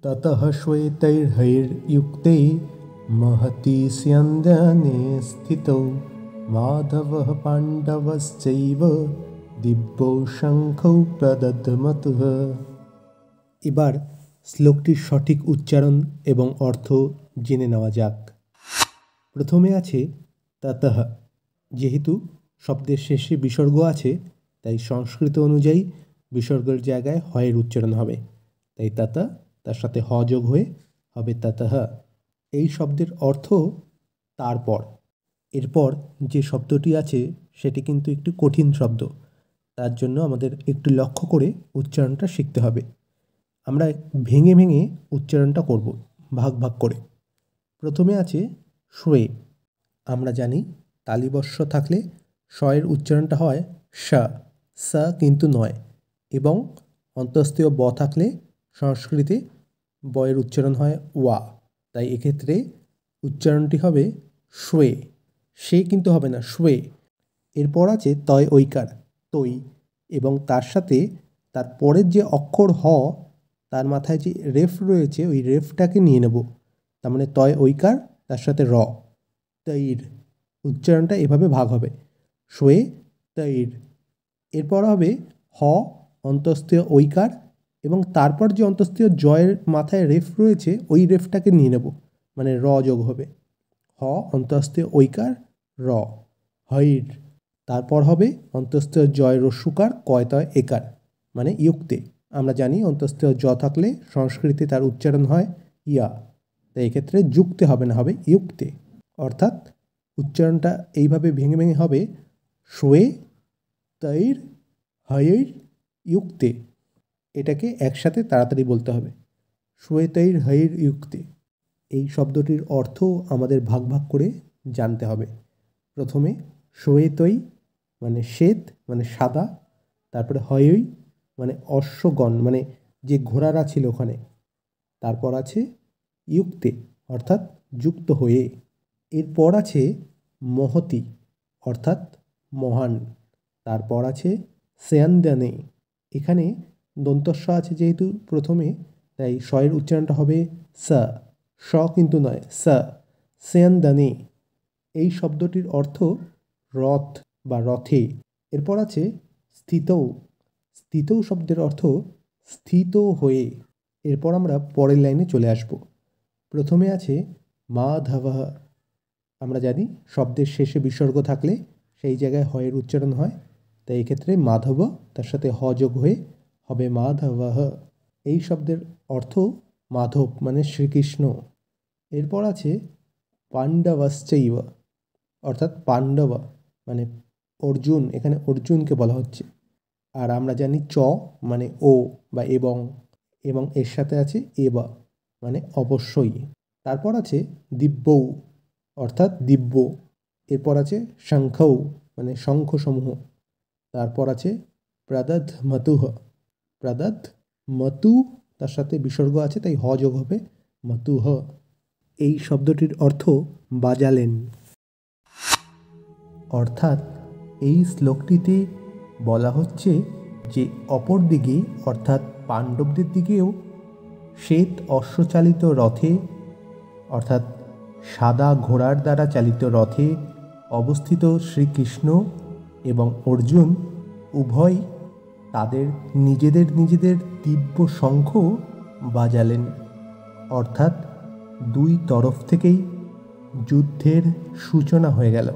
ततः श्वेतैर्हयैर्युक्ते महति स्यन्दने स्थितौ माधवः पाण्डवश्चैव दिव्यौ शङ्खौ प्रदध्मतः। এবার শ্লোকটির সঠিক উচ্চারণ এবং অর্থ জেনে নেওয়া যাক। প্রথমে আছে ততঃ। যেহেতু শব্দের শেষে বিসর্গ আছে তাই সংস্কৃত অনুযায়ী বিসর্গের জায়গায় হয়ের উচ্চারণ হবে, তাই ততঃ তার সাথে হ যোগ হয়ে হবে ততঃ। এই শব্দের অর্থ তারপর। এরপর যে শব্দটি আছে সেটি কিন্তু একটু কঠিন শব্দ, তার জন্য আমাদের একটু লক্ষ্য করে উচ্চারণটা শিখতে হবে। আমরা ভেঙে ভেঙে উচ্চারণটা করব, ভাগ ভাগ করে। প্রথমে আছে শ্বে। আমরা জানি তালিবর্ষ থাকলে শয়ের উচ্চারণটা হয় স, স কিন্তু নয়, এবং অন্তস্থীয় ব থাকলে সংস্কৃতে বয়ের উচ্চারণ হয় ওয়া, তাই এক্ষেত্রে উচ্চারণটি হবে শ্বে। সে কিন্তু হবে না, শ্বে। এরপর আছে তয় ঐকার, তৈ, এবং তার সাথে তার পরের যে অক্ষর হ তার মাথায় যে রেফ রয়েছে ওই রেফটাকে নিয়ে নেব, তার মানে তয় ঐকার তার সাথে র, তৈর। উচ্চারণটা এভাবে ভাগ হবে শ্বে তৈর। এরপর হবে হ অন্তস্থীয় ঐকার, এবং তারপর যে অন্তস্থীয় জয়ের মাথায় রেফ রয়েছে ওই রেফটাকে নিয়ে নেব, মানে র যোগ হবে হ অন্তস্থীয় ঐকার র, হৈর। তারপর হবে অন্তস্থীয় জয় রস্যুকার কয় তয় একার, মানে ইয়ুক্তে। আমরা জানি অন্তস্থীয় জ থাকলে সংস্কৃতে তার উচ্চারণ হয় ইয়া, তাই এক্ষেত্রে যুক্তে হবে না, হবে ইয়ুক্তে। অর্থাৎ উচ্চারণটা এইভাবে ভেঙে ভেঙে হবে শ্বে তৈর হয়ৈর ইয়ুক্তে। এটাকে একসাথে তাড়াতাড়ি বলতে হবে, শ্বে তৈর হয়ৈর ইয়ুক্তে। এই শব্দটির অর্থ আমাদের ভাগ ভাগ করে জানতে হবে। প্রথমে শ্বেতৈ মানে শ্বেত মানে সাদা, তারপরে হয়ৈ মানে অশ্বগণ মানে যে ঘোড়ারা ছিল ওখানে, তারপর আছে ইয়ুক্তে অর্থাৎ যুক্ত হয়ে। এরপর আছে মহতি অর্থাৎ মহান, তারপর আছে স্যান্দানে। এখানে দন্তস্ব আছে যেহেতু প্রথমে, তাই শয়ের উচ্চারণটা হবে স, স কিন্তু নয় স, স্যান্দানে। এই শব্দটির অর্থ রথ বা রথে। এরপর আছে স্থিতৌ। স্থিতৌ শব্দের অর্থ স্থিত হয়ে। এরপর আমরা পরের লাইনে চলে আসব। প্রথমে আছে মাধবঃ। আমরা জানি শব্দের শেষে বিসর্গ থাকলে সেই জায়গায় হয়ের উচ্চারণ হয়, তাই এক্ষেত্রে মাধব তার সাথে হ যোগ হয়ে হবে মাধবঃ। এই শব্দের অর্থ মাধব মানে শ্রীকৃষ্ণ। এরপর আছে পাণ্ডবশ্চৈব অর্থাৎ পাণ্ডব মানে অর্জুন, এখানে অর্জুনকে বলা হচ্ছে। আর আমরা জানি চ মানে ও বা এবং, এবং এর সাথে আছে এব মানে অবশ্যই। তারপর আছে দিব্যৌ অর্থাৎ দিব্য। এরপর আছে শঙ্খৌ মানে শঙ্খসমূহ। তারপর আছে প্রদধ্মতুঃ, প্রদধ্মতু তার সাথে বিসর্গ আছে তাই হ যোগ হবে মতুঃ। এই শব্দটির অর্থ বাজালেন। অর্থাৎ এই শ্লোকটিতে বলা হচ্ছে যে অপর দিকে অর্থাৎ পাণ্ডবদের দিকেও শ্বেত অশ্বচালিত রথে অর্থাৎ সাদা ঘোড়ার দ্বারা চালিত রথে অবস্থিত শ্রীকৃষ্ণ এবং অর্জুন উভয় তাদের নিজেদের নিজেদের দিব্য শঙ্খ বাজালেন। অর্থাৎ দুই তরফ থেকেই যুদ্ধের সূচনা হয়ে গেল।